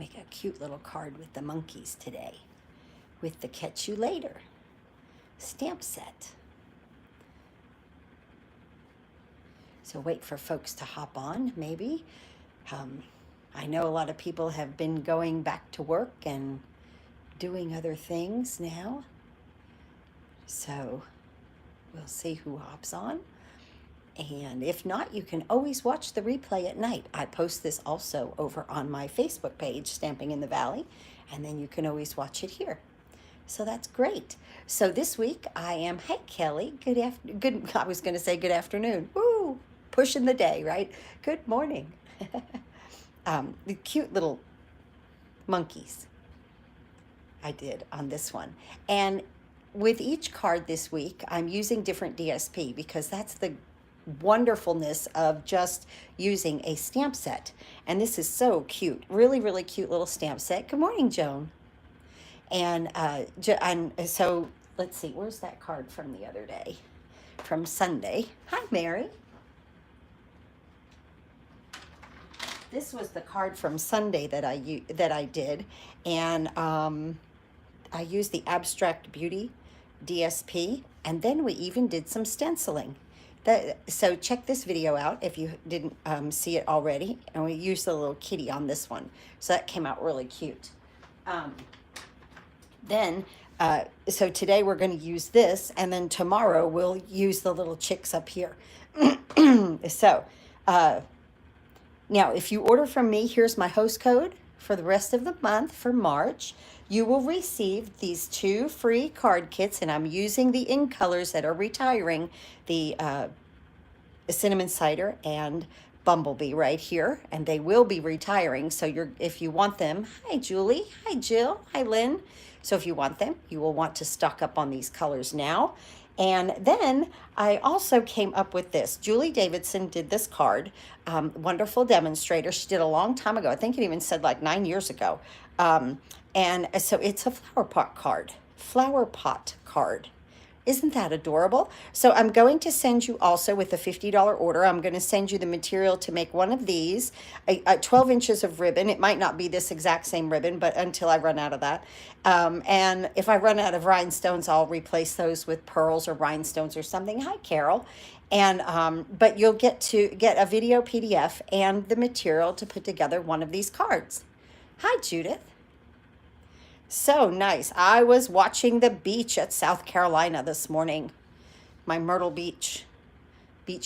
Make a cute little card with the monkeys today with the Catch You Later stamp set. So wait for folks to hop on, maybe. I know a lot of people have been going back to work and doing other things now. So we'll see who hops on. And if not, you can always watch the replay at night. I post this also over on my Facebook page, Stamping in the Valley, and then you can always watch it here. So that's great. So this week I am, hey Kelly, I was going to say good afternoon. Woo, pushing the day, right? Good morning. The cute little monkeys I did on this one. And with each card this week, I'm using different DSP because that's the wonderfulness of just using a stamp set. And this is so cute. Really, really cute little stamp set. Good morning, Joan. And so let's see, where's that card from the other day? From Sunday. Hi, Mary. This was the card from Sunday that I did, and I used the Abstract Beauty DSP, and then we even did some stenciling. So check this video out if you didn't see it already, and we used the little kitty on this one, so that came out really cute. So today we're going to use this, and then tomorrow we'll use the little chicks up here. So now, if you order from me, here's my host code for the rest of the month for March. You will receive these 2 free card kits, and I'm using the in colors that are retiring, the Cinnamon Cider and Bumblebee right here, and they will be retiring. So if you want them, hi Julie, hi Jill, hi Lynn. So if you want them, you will want to stock up on these colors now. And then I also came up with this. Julie Davidson did this card, wonderful demonstrator. She did a long time ago. I think it even said like 9 years ago. And so it's a flower pot card. Flower pot card. Isn't that adorable? So I'm going to send you also with a $50 order. I'm going to send you the material to make one of these, 12 inches of ribbon. It might not be this exact same ribbon, but until I run out of that. And if I run out of rhinestones, I'll replace those with pearls or rhinestones or something. Hi, Carol. And but you'll get a video PDF and the material to put together one of these cards. Hi, Judith. So nice. I was watching the beach at South Carolina this morning. My Myrtle Beach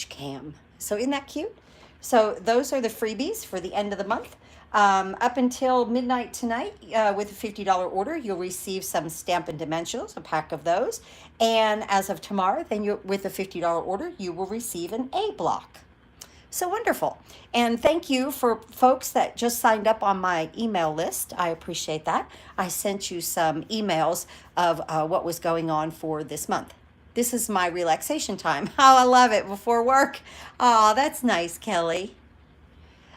cam. So isn't that cute? So those are the freebies for the end of the month. Up until midnight tonight, with a $50 order, you'll receive some Stampin Dimensionals, a pack of those. And as of tomorrow, then with a $50 order, you will receive an A block. So wonderful. And thank you for folks that just signed up on my email list. I appreciate that. I sent you some emails of what was going on for this month. This is my relaxation time. Oh, I love it before work. Oh, that's nice, Kelly.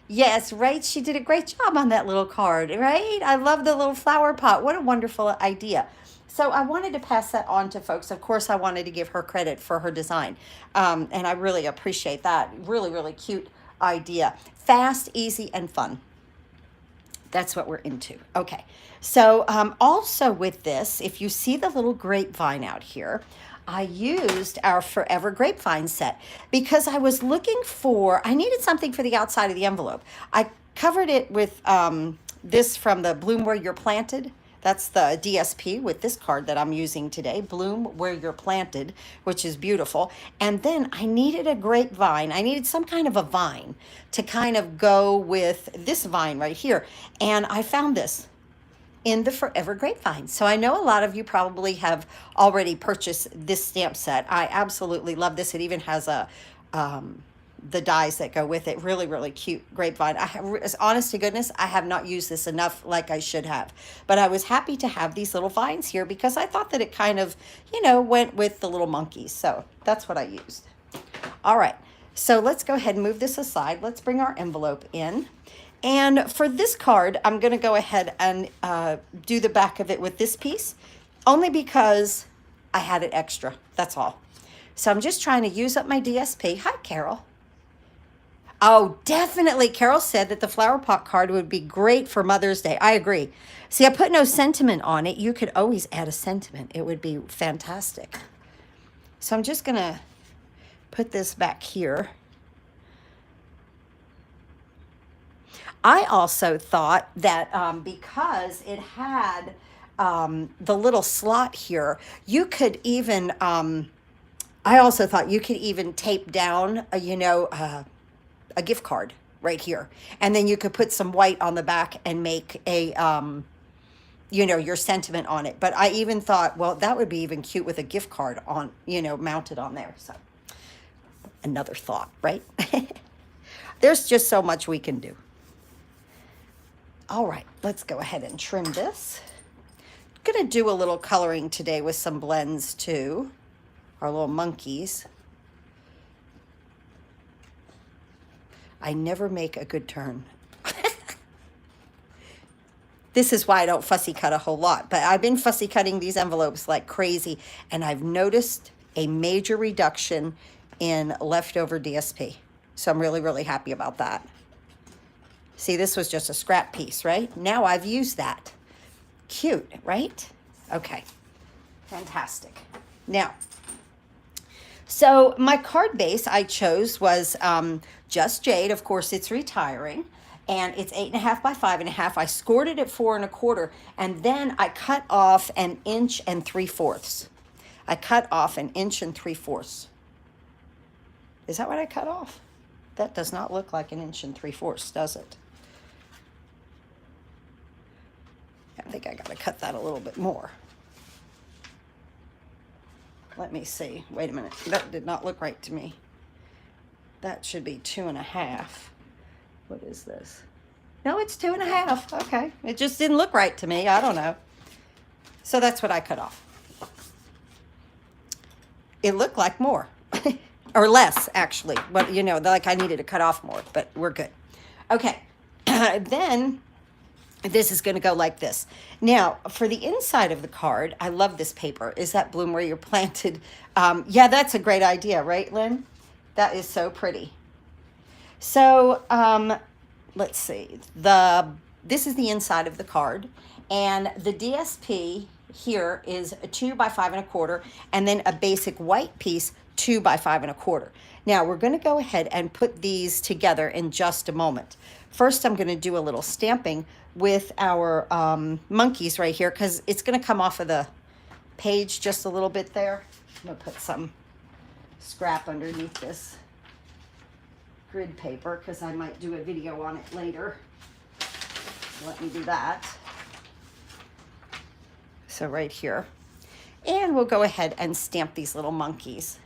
Yes, right. She did a great job on that little card, right? I love the little flower pot. What a wonderful idea. So I wanted to pass that on to folks. Of course, I wanted to give her credit for her design. And I really appreciate that. Really, really cute idea. Fast, easy, and fun. That's what we're into. Okay. So also with this, if you see the little grapevine out here, I used our Forever Grapevine set because I was looking I needed something for the outside of the envelope. I covered it with this from the Bloom Where You're Planted. That's the DSP with this card that I'm using today, Bloom Where You're Planted, which is beautiful. And then I needed a grapevine. I needed some kind of a vine to kind of go with this vine right here. And I found this in the Forever Grapevine. So I know a lot of you probably have already purchased this stamp set. I absolutely love this. It even has the dies that go with it. Really, really cute grapevine. Honest to goodness, I have not used this enough like I should have. But I was happy to have these little vines here because I thought that it kind of, went with the little monkeys. So that's what I used. All right. So let's go ahead and move this aside. Let's bring our envelope in. And for this card, I'm going to go ahead and do the back of it with this piece, only because I had it extra. That's all. So I'm just trying to use up my DSP. Hi, Carol. Oh, definitely. Carol said that the flower pot card would be great for Mother's Day. I agree. See, I put no sentiment on it. You could always add a sentiment. It would be fantastic. So I'm just going to put this back here. I also thought that because it had the little slot here, you could even, I also thought you could even tape down, a gift card right here. And then you could put some white on the back and make a, your sentiment on it. But I even thought, well, that would be even cute with a gift card on, mounted on there. So another thought, right? There's just so much we can do. All right, let's go ahead and trim this. I'm gonna do a little coloring today with some blends too, our little monkeys. I never make a good turn. This is why I don't fussy cut a whole lot, but I've been fussy cutting these envelopes like crazy, and I've noticed a major reduction in leftover DSP. So I'm really, really happy about that. See, this was just a scrap piece, right? Now I've used that. Cute, right? Okay, fantastic. Now, so my card base I chose was Just Jade. Of course, it's retiring. And it's 8.5 by 5.5. I scored it at 4 1/4, and then I cut off 1 3/4. I cut off 1 3/4. Is that what I cut off? That does not look like 1 3/4, does it? I think I got to cut that a little bit more. Let me see. Wait a minute. That did not look right to me. That should be 2 1/2. What is this? No, it's 2 1/2. Okay. It just didn't look right to me. I don't know. So that's what I cut off. It looked like more. Or less, actually. But, like I needed to cut off more. But we're good. Okay. Then this is going to go like this. Now, for the inside of the card, I love this paper. Is that bloom where you're planted? Yeah, that's a great idea, right, Lynn? That is so pretty. So, let's see. This is the inside of the card. And the DSP here is a 2 by 5 1/4, and then a basic white piece, 2 by 5 1/4. Now, we're going to go ahead and put these together in just a moment. First, I'm going to do a little stamping with our monkeys right here, because it's going to come off of the page just a little bit there. I'm going to put some scrap underneath this grid paper, because I might do a video on it later. Let me do that. So right here. And we'll go ahead and stamp these little monkeys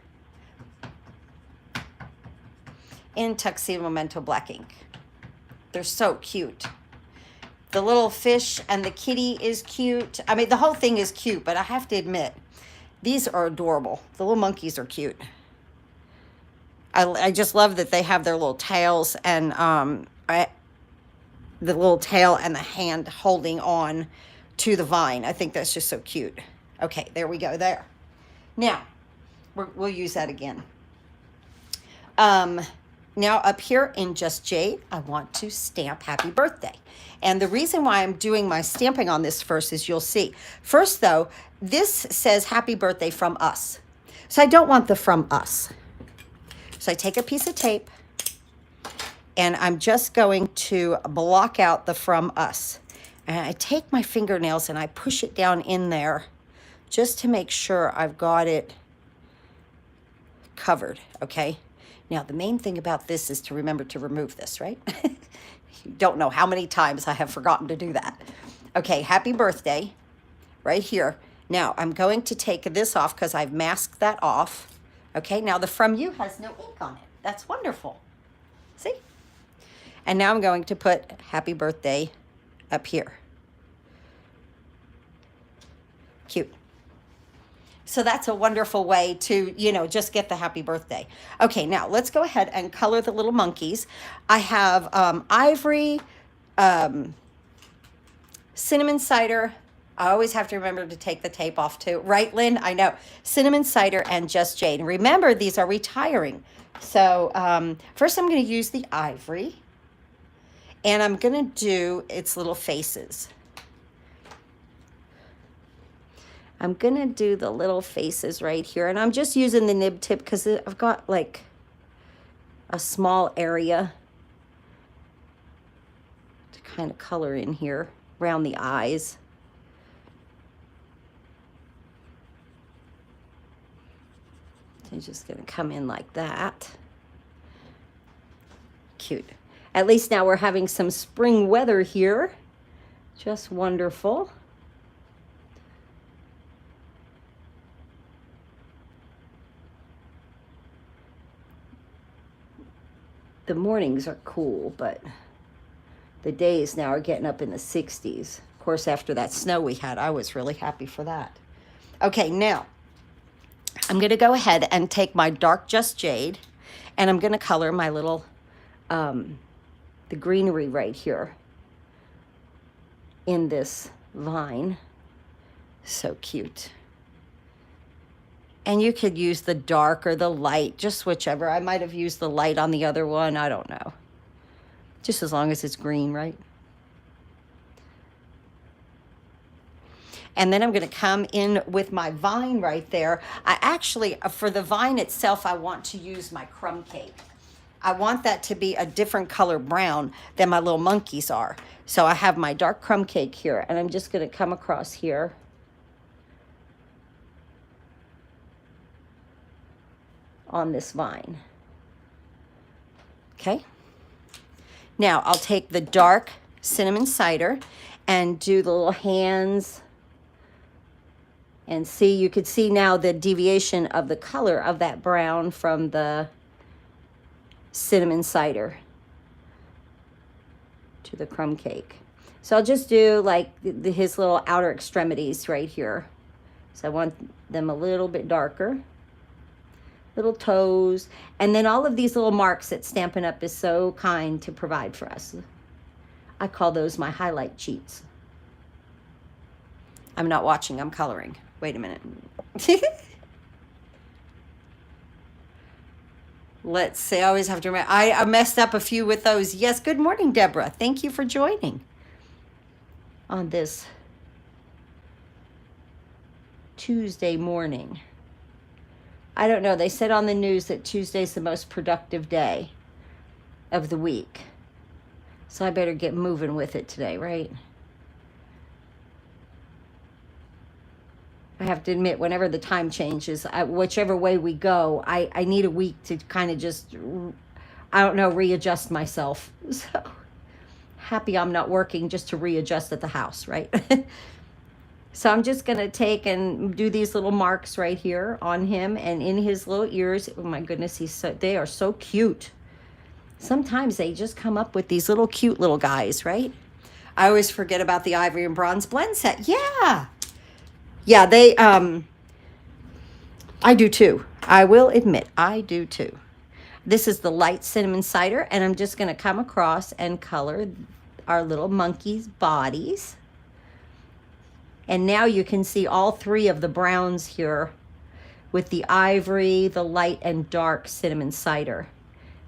in Tuxedo Memento black ink. They're so cute. The little fish and the kitty is cute. I mean, the whole thing is cute, but I have to admit, these are adorable. The little monkeys are cute. I just love that they have their little tails and the little tail and the hand holding on to the vine. I think that's just so cute. Okay, there we go there. Now, we'll use that again. Now up here in Just Jade, I want to stamp Happy Birthday. And the reason why I'm doing my stamping on this first is you'll see. First though, this says Happy Birthday from us. So I don't want the from us. So I take a piece of tape and I'm just going to block out the from us. And I take my fingernails and I push it down in there just to make sure I've got it covered, okay? Now, the main thing about this is to remember to remove this, right? You don't know how many times I have forgotten to do that. Okay, Happy Birthday right here. Now, I'm going to take this off because I've masked that off. Okay, now the From You has no ink on it. That's wonderful. See? And now I'm going to put Happy Birthday up here. Cute. So that's a wonderful way to, just get the happy birthday. Okay, now let's go ahead and color the little monkeys. I have ivory, cinnamon cider, I always have to remember to take the tape off too. Right, Lynn? I know. Cinnamon Cider and Just Jade. Remember, these are retiring. So first I'm going to use the ivory. And I'm going to do its little faces. I'm going to do the little faces right here. And I'm just using the nib tip because I've got like a small area to kind of color in here around the eyes. So I'm just going to come in like that. Cute. At least now we're having some spring weather here. Just wonderful. The mornings are cool, but the days now are getting up in the 60s. Of course, after that snow we had, I was really happy for that. Okay, now I'm going to go ahead and take my dark Just Jade, and I'm going to color my little the greenery right here in this vine. So cute. And you could use the dark or the light, just whichever. I might have used the light on the other one. I don't know. Just as long as it's green, right? And then I'm going to come in with my vine right there. I actually, for the vine itself, I want to use my crumb cake. I want that to be a different color brown than my little monkeys are. So I have my dark crumb cake here, and I'm just going to come across here. On this vine. Okay. Now I'll take the dark cinnamon cider and do the little hands. And see, you could see now the deviation of the color of that brown from the cinnamon cider to the crumb cake. So I'll just do like his little outer extremities right here. So I want them a little bit darker. Little toes, and then all of these little marks that Stampin' Up! Is so kind to provide for us. I call those my highlight cheats. I'm not watching, I'm coloring. Wait a minute. Let's see, I always have to remember. I messed up a few with those. Yes, good morning, Deborah. Thank you for joining on this Tuesday morning. I don't know. They said on the news that Tuesday's the most productive day of the week. So I better get moving with it today, right? I have to admit, whenever the time changes, whichever way we go, I need a week to kind of just, I don't know, readjust myself. So happy I'm not working just to readjust at the house, right? So I'm just going to take and do these little marks right here on him and in his little ears. Oh my goodness, they are so cute. Sometimes they just come up with these little cute little guys, right? I always forget about the ivory and bronze blend set. Yeah. Yeah, they, I do too. I will admit, I do too. This is the light cinnamon cider, and I'm just going to come across and color our little monkeys' bodies. And now you can see all three of the browns here with the ivory, the light and dark cinnamon cider.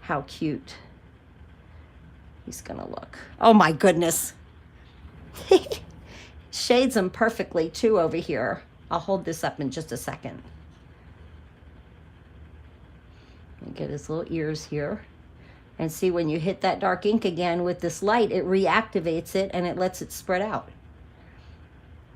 How cute he's gonna look. Oh my goodness. Shades them perfectly too over here. I'll hold this up in just a second. And get his little ears here. And see, when you hit that dark ink again with this light, it reactivates it and it lets it spread out.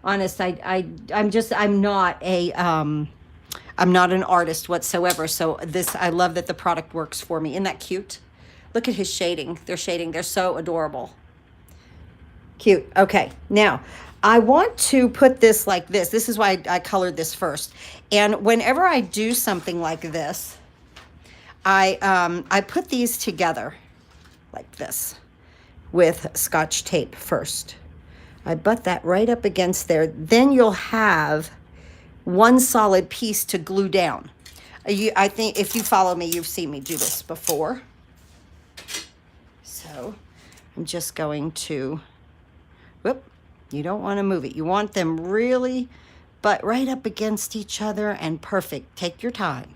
Honest, I'm not an artist whatsoever. So I love that the product works for me. Isn't that cute? Look at his shading. They're so adorable. Cute. Okay. Now I want to put this like this. This is why I colored this first. And whenever I do something like this, I put these together like this with Scotch tape first. I butt that right up against there. Then you'll have one solid piece to glue down. I think if you follow me, you've seen me do this before. So I'm just going to, whoop, You don't want to move it. You want them really, but right up against each other and perfect. Take your time.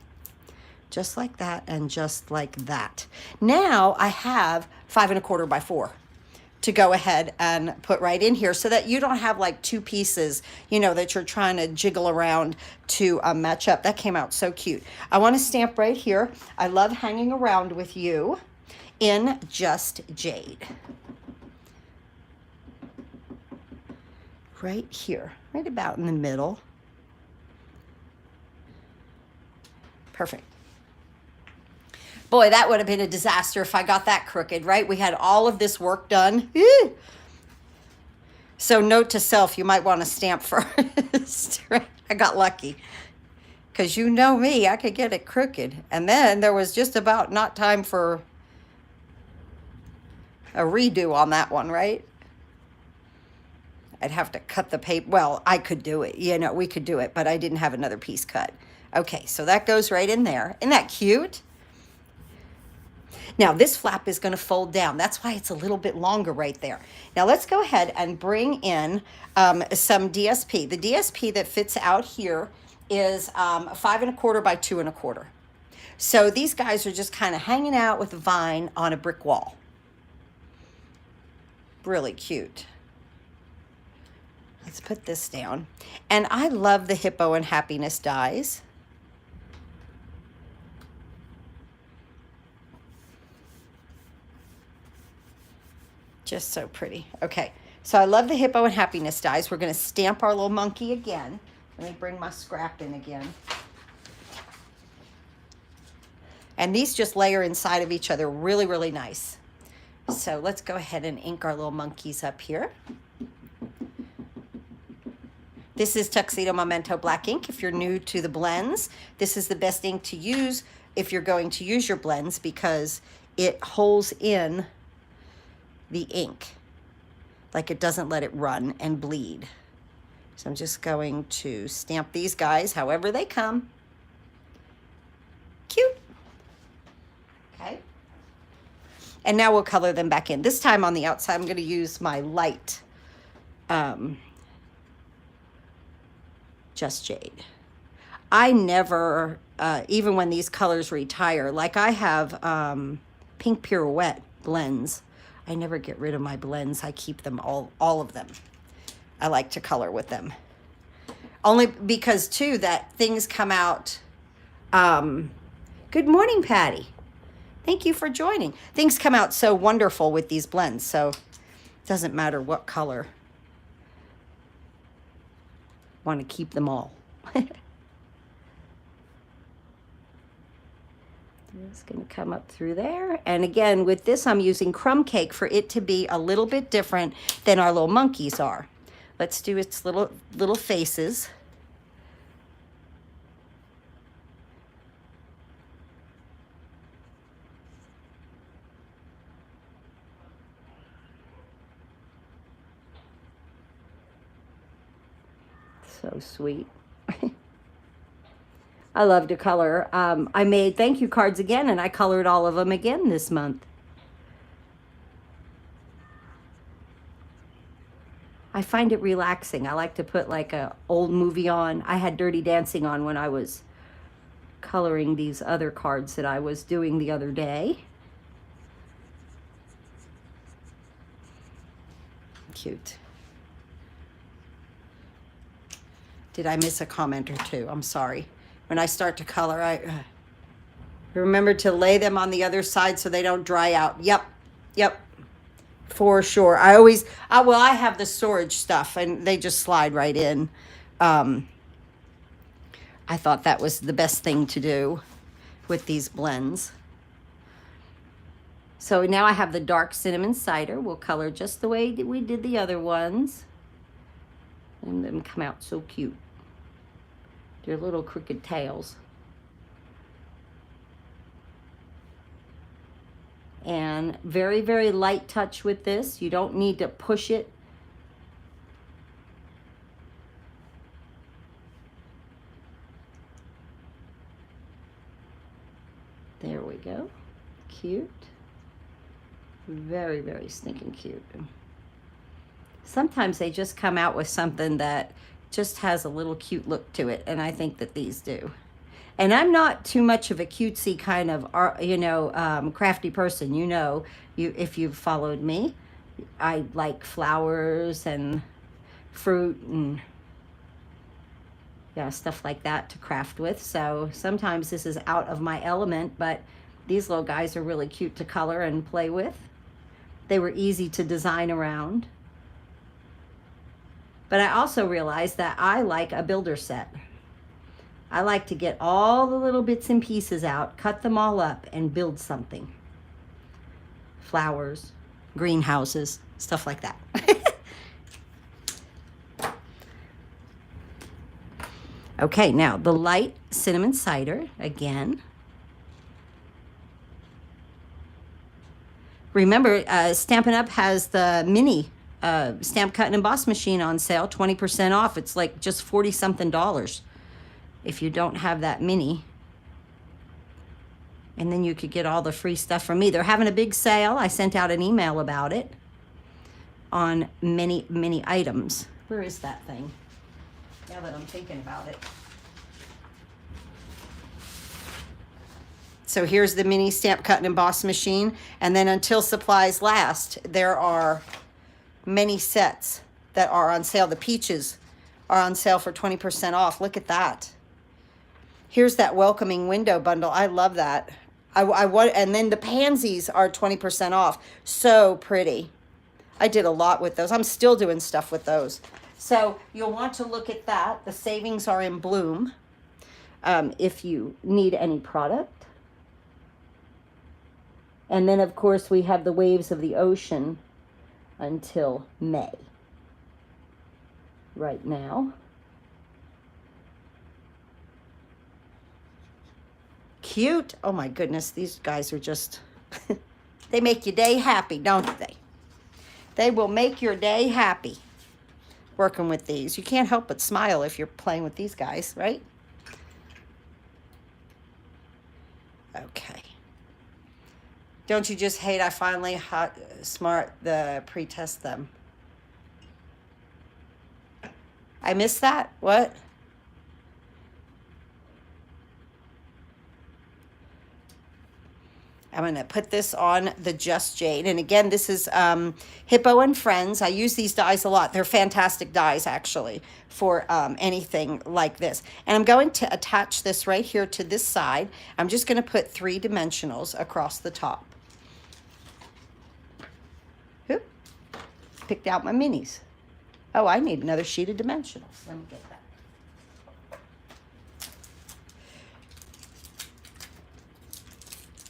Just like that and just like that. Now I have 5 1/4 by 4 to go ahead and put right in here so that you don't have like two pieces, you know, that you're trying to jiggle around to match up. That came out so cute. I want to stamp right here. I love hanging around with you in Just Jade. Right here, right about in the middle. Perfect. Boy, that would have been a disaster if I got that crooked, right? We had all of this work done. So note to self, you might want to stamp first. I got lucky. Because you know me, I could get it crooked. And then there was just about not time for a redo on that one, right? I'd have to cut the paper. Well, I could do it. You know, we could do it, but I didn't have another piece cut. Okay, so that goes right in there. Isn't that cute? Now, this flap is going to fold down. That's why it's a little bit longer right there. Now, let's go ahead and bring in some DSP. The DSP that fits out here is 5 1/4 by 2 1/4. So these guys are just kind of hanging out with a vine on a brick wall. Really cute. Let's put this down. And I love the Hippo and Happiness dies. Just so pretty. Okay, so I love the Hippo and Happiness dies. We're going to stamp our little monkey again. Let me bring my scrap in again. And these just layer inside of each other really, really nice. So let's go ahead and ink our little monkeys up here. This is Tuxedo Memento Black ink. If you're new to the blends, this is the best ink to use if you're going to use your blends because it holds in the ink. Like it doesn't let it run and bleed. So I'm just going to stamp these guys however they come. Cute. Okay. And now we'll color them back in. This time on the outside, I'm going to use my light Just Jade. I never, even when these colors retire, like I have Pink Pirouette blends. I never get rid of my blends. I keep them all of them. I like to color with them. Only because, too, that things come out. Good morning, Patty. Thank you for joining. Things come out so wonderful with these blends, so it doesn't matter what color. Want to keep them all. It's going to come up through there. And again, with this, I'm using crumb cake for it to be a little bit different than our little monkeys are. Let's do its little faces. So sweet. I love to color. I made thank you cards again, and I colored all of them again this month. I find it relaxing. I like to put like a old movie on. I had Dirty Dancing on when I was coloring these other cards that I was doing the other day. Cute. Did I miss a comment or two? I'm sorry. When I start to color, I remember to lay them on the other side so they don't dry out. Yep, for sure. I have the storage stuff and they just slide right in. I thought that was the best thing to do with these blends. So now I have the dark cinnamon cider. We'll color just the way that we did the other ones. And them come out so cute. They're little crooked tails. And very, very light touch with this. You don't need to push it. There we go. Cute. Very, very stinking cute. Sometimes they just come out with something that just has a little cute look to it, and I think that these do. And I'm not too much of a cutesy kind of, crafty person. If you've followed me, I like flowers and fruit and yeah, stuff like that to craft with. So sometimes this is out of my element, but these little guys are really cute to color and play with. They were easy to design around. But I also realized that I like a builder set. I like to get all the little bits and pieces out, cut them all up, and build something. Flowers, greenhouses, stuff like that. Okay, now the light cinnamon cider again. Remember, Stampin' Up! Has the mini stamp cut and emboss machine on sale, 20% off. It's like just 40 something dollars if you don't have that mini. And then you could get all the free stuff from me. They're having a big sale. I sent out an email about it on many items. Where is that thing? Now that I'm thinking about it. So here's the mini stamp cut and emboss machine. And then until supplies last, there are many sets that are on sale. The peaches are on sale for 20% off. Look at that. Here's that welcoming window bundle. I love that. And then the pansies are 20% off. So pretty. I did a lot with those. I'm still doing stuff with those. So you'll want to look at that. The savings are in bloom. If you need any product. And then, of course, we have the Waves of the Ocean until May. Right now. Cute. Oh, my goodness. These guys are just... they make your day happy, don't they? They will make your day happy working with these. You can't help but smile if you're playing with these guys, right? Okay. Don't you just hate I finally smart the pre-test them? I missed that? What? I'm going to put this on the Just Jade. And again, this is Hippo and Friends. I use these dies a lot. They're fantastic dies, actually, for anything like this. And I'm going to attach this right here to this side. I'm just going to put 3 dimensionals across the top. Oop. Picked out my minis. Oh, I need another sheet of dimensionals. Let me get that.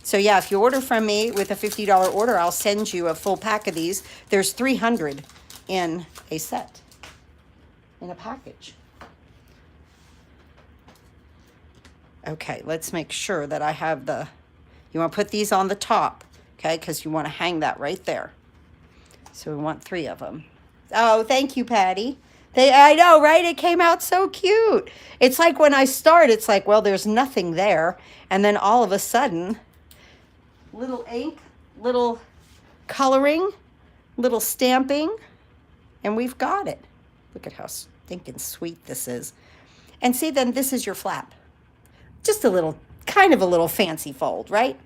So yeah, if you order from me with a $50 order, I'll send you a full pack of these. There's 300 in a set, in a package. Okay, let's make sure that I have the, you want to put these on the top, okay, because you want to hang that right there. So we want 3 of them. Oh, thank you, Patty. I know, right? It came out so cute. It's like when I start, it's like, well, there's nothing there. And then all of a sudden, little ink, little coloring, little stamping, and we've got it. Look at how stinking sweet this is. And see, then this is your flap. Just a little, kind of a little fancy fold, right?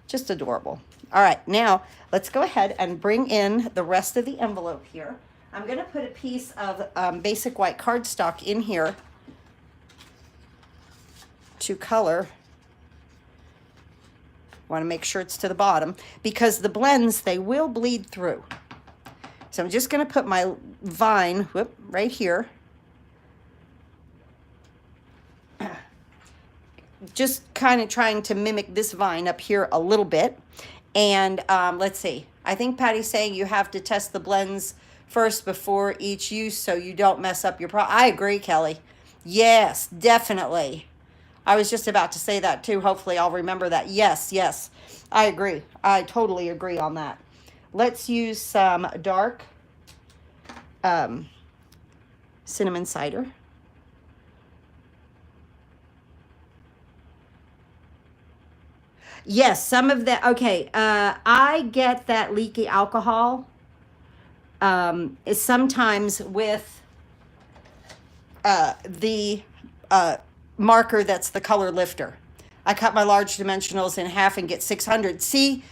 Just adorable. All right, now let's go ahead and bring in the rest of the envelope here. I'm going to put a piece of basic white cardstock in here to color. Want to make sure it's to the bottom because the blends, they will bleed through. So I'm just going to put my vine right here. Just kind of trying to mimic this vine up here a little bit. And let's see. I think Patty's saying you have to test the blends first before each use so you don't mess up your product. I agree, Kelly. Yes, definitely. I was just about to say that too. Hopefully I'll remember that. Yes, yes, I agree. I totally agree on that. Let's use some dark cinnamon cider. Yes, some of that. Okay, I get that leaky alcohol is sometimes with the marker that's the color lifter. I cut my large dimensionals in half and get 600. See,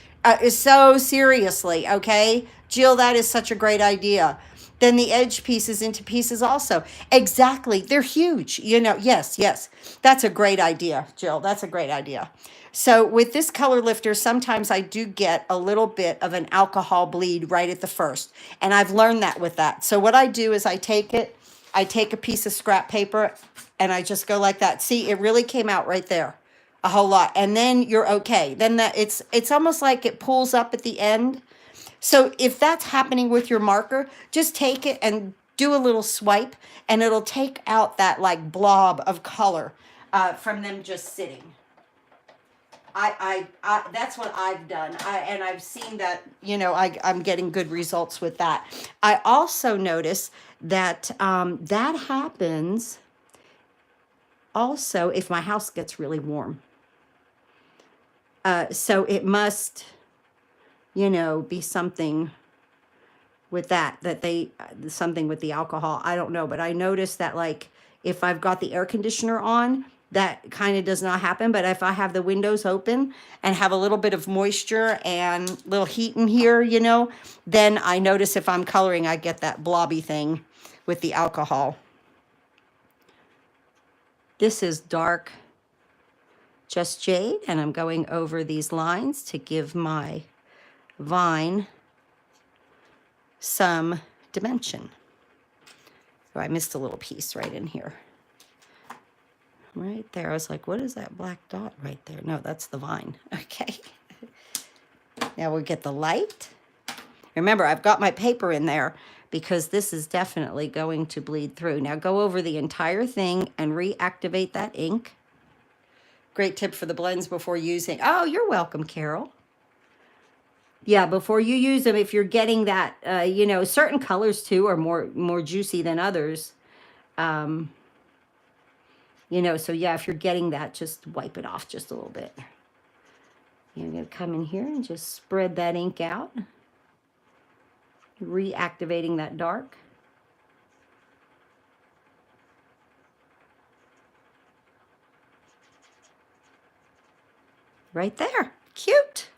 so seriously, okay? Jill, that is such a great idea. Then the edge pieces into pieces also. Exactly. They're huge. You know, yes, yes. That's a great idea, Jill. That's a great idea. So with this color lifter, sometimes I do get a little bit of an alcohol bleed right at the first. And I've learned that with that. So what I do is I take a piece of scrap paper and I just go like that. See, it really came out right there a whole lot. And then you're okay. Then that it's almost like it pulls up at the end. So if that's happening with your marker, just take it and do a little swipe and it'll take out that like blob of color from them just sitting. I that's what I've done. And I've seen that, you know, I'm getting good results with that. I also notice that that happens also if my house gets really warm. So it must, you know, be something with that they, something with the alcohol. I don't know, but I noticed that like if I've got the air conditioner on, that kind of does not happen. But if I have the windows open and have a little bit of moisture and little heat in here, you know, then I notice if I'm coloring, I get that blobby thing with the alcohol. This is dark Just Jade, and I'm going over these lines to give my vine some dimension. Oh, I missed a little piece right in here. Right there. I was like, what is that black dot right there? No, that's the vine. Okay. Now we'll get the light. Remember, I've got my paper in there because this is definitely going to bleed through. Now go over the entire thing and reactivate that ink. Great tip for the blends before using. Oh, you're welcome, Carol. Yeah, before you use them, if you're getting that, you know, certain colors too are more juicy than others. You know, so yeah, if you're getting that, just wipe it off just a little bit. You're going to come in here and just spread that ink out. Reactivating that dark. Right there. Cute.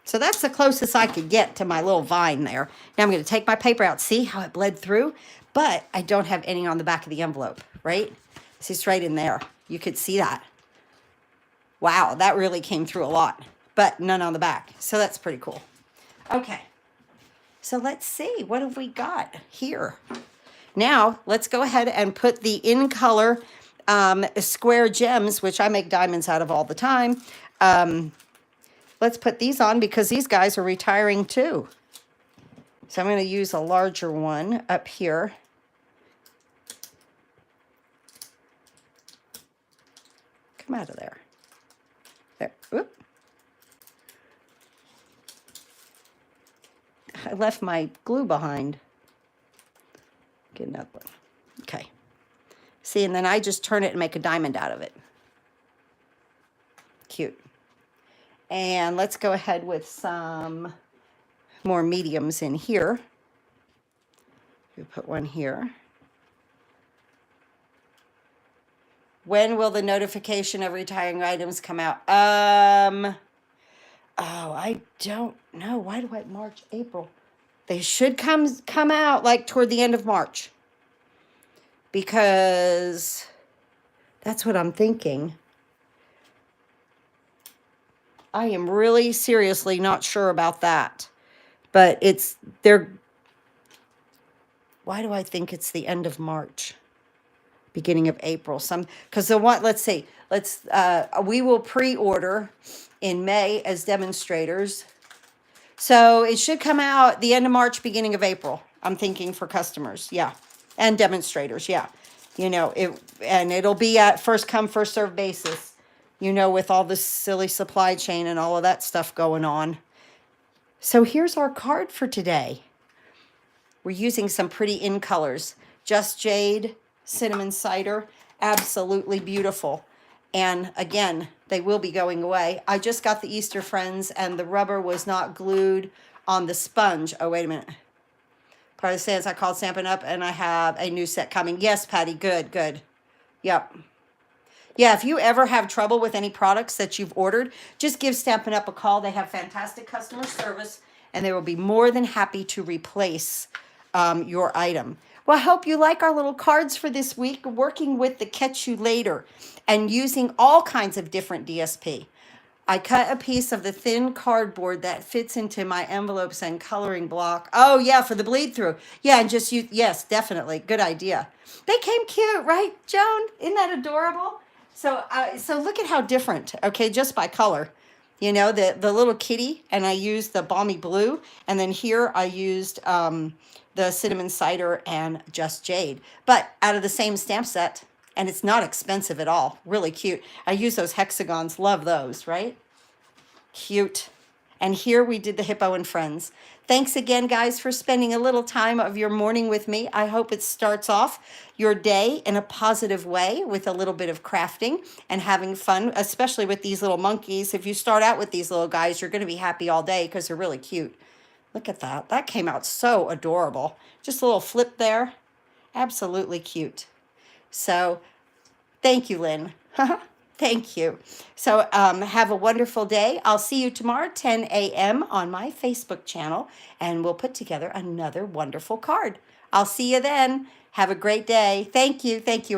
So that's the closest I could get to my little vine there. Now I'm going to take my paper out. See how it bled through? But I don't have any on the back of the envelope, right? See, it's right in there. You could see that. Wow, that really came through a lot. But none on the back. So that's pretty cool. Okay. So let's see. What have we got here? Now, let's go ahead and put the in color square gems, which I make diamonds out of all the time. Let's put these on because these guys are retiring too. So I'm going to use a larger one up here. Come out of there. There. Oop. I left my glue behind. Get another one. Okay. See, and then I just turn it and make a diamond out of it. Cute. And let's go ahead with some more mediums in here. We put one here. When will the notification of retiring items come out? Oh, I don't know. Why do I March, April? They should come out like toward the end of March. Because that's what I'm thinking. I am really seriously not sure about that. But why do I think it's the end of March? Beginning of April. Because let's see. We will pre-order in May as demonstrators. So it should come out the end of March, beginning of April. I'm thinking for customers. Yeah. And demonstrators, yeah. You know, it'll be at first come, first serve basis, you know, with all this silly supply chain and all of that stuff going on. So here's our card for today. We're using some pretty in colors. Just Jade, Cinnamon Cider, absolutely beautiful. And again, they will be going away. I just got the Easter Friends and the rubber was not glued on the sponge. Oh, wait a minute. Part of the sales I called Stampin' Up, and I have a new set coming. Yes, Patty, good, good. Yep. Yeah, if you ever have trouble with any products that you've ordered, just give Stampin' Up a call. They have fantastic customer service, and they will be more than happy to replace your item. Well, I hope you like our little cards for this week, working with the Catch You Later and using all kinds of different DSP. I cut a piece of the thin cardboard that fits into my envelopes and coloring block. Oh, yeah, for the bleed through. Yeah, and just use, yes, definitely. Good idea. They came cute, right, Joan? Isn't that adorable? So look at how different, okay, just by color. You know, the little kitty, and I used the balmy blue, and then here I used the cinnamon cider and just jade, but out of the same stamp set. And it's not expensive at all. Really cute. I use those hexagons. Love those, right? Cute. And here we did the Hippo and Friends. Thanks again, guys, for spending a little time of your morning with me. I hope it starts off your day in a positive way with a little bit of crafting and having fun, especially with these little monkeys. If you start out with these little guys, you're going to be happy all day because they're really cute. Look at that. That came out so adorable. Just a little flip there. Absolutely cute. So thank you, Lynn. Thank you. So have a wonderful day. I'll see you tomorrow, 10 a.m. on my Facebook channel, and we'll put together another wonderful card. I'll see you then. Have a great day. Thank you. Thank you, everyone.